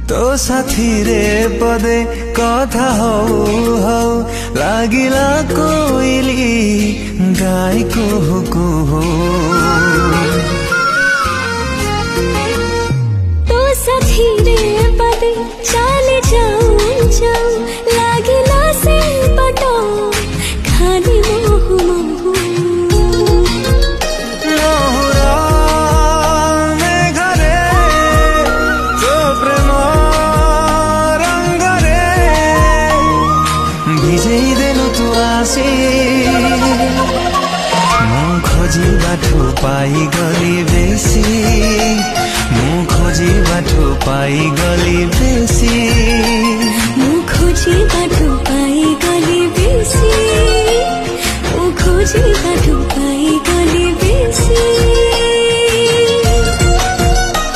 तो साथी रे पदे कथा हौ हौ लागिला कोइली गाई कुहु कुहु। तो साथी रे पदे चाले जाऊं जाऊं लागिला से पटो खाली मोहु मोहु। खोजी बाटो पाई गली बेसी, मु खोजी बाटो पाई गली बेसी।